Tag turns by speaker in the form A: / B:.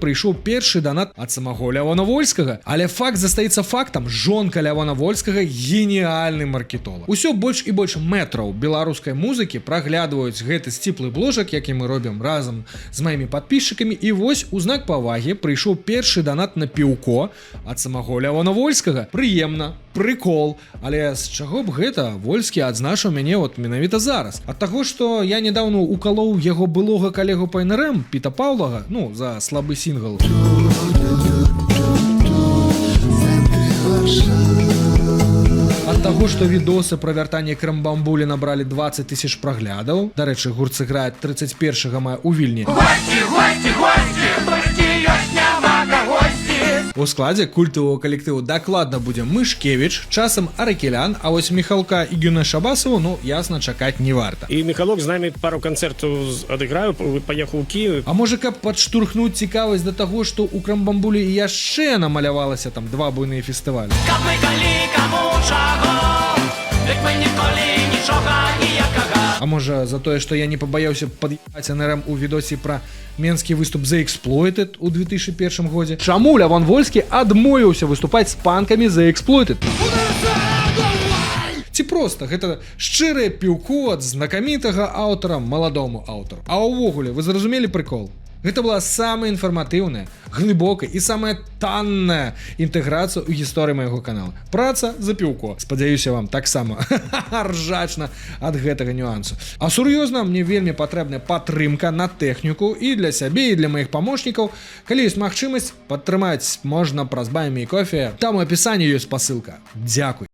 A: прыйшоў першы донат ад самого Лявона Вольскага. Але факт застаецца фактам, жонка Лявона Вольскага геніальны маркетолог. Усё больш і больш мэтраў беларускай музыкі праглядваюць гэты сціплы бложак, які мы робім разам з маімі падпісчыкамі. І вось у знак павагі прыйшоў першы донат на піўко ад самого Лявона Вольскага. Прыемна, прыкол, але з чаго б гэта Вольскі адзначыў мяне менавіта зараз? Ад таго, што я недавно укалоў яго былога калегу па НРМ Піта Паўлага, за слабы сінгл. Ад таго, што відосы пра вяртанне Крымбамбулі набралі 20 тысяч праглядаў. Дарэчы, гурт сыграе 31 мая ў Вільні. У складзе культавого калектыву дакладна будзе Мышкевіч, часам Аракелян, а вось Міхалка і Гюна Шабасаву, ясна, чакаць не варта.
B: І Міхалок з намі пару канцэртаў адыграю, паехаў у Кіев.
A: А можа, каб падштурхнуць цікавасць да таго, што ў Крымбамбулі яшчэ намалявалася там 2 буйныя фестывалі. Каб мы калі каму чаго, дык мы ніколі нічога ніякага. А можа, за тое, што я не пабаяўся пад'ехаць НРМ у відосе пра менскі выступ The Exploited у 2001 годзе. Чаму Лявон Вольскі адмовіўся выступаць з панкамі The Exploited? Ці проста гэта шчырае піўко ад знакамітага аўтара маладому аўтару. А ўвогуле, вы зразумелі прыкол? Гэта была самая інфарматыўная, глыбокая і самая танная інтэграцыя ў гісторыі майго канала. Праца за піўко. Спадзяюся, вам таксама ржачна ад гэтага нюансу. А сур'ёзна, мне вельмі патрэбная падтрымка на тэхніку і для сябе, і для маіх памочнікаў. Калі ёсць магчымасць, падтрымаць можна праз Buy Me Coffee. Там у апісанні ёсць спасылка. Дзякуй.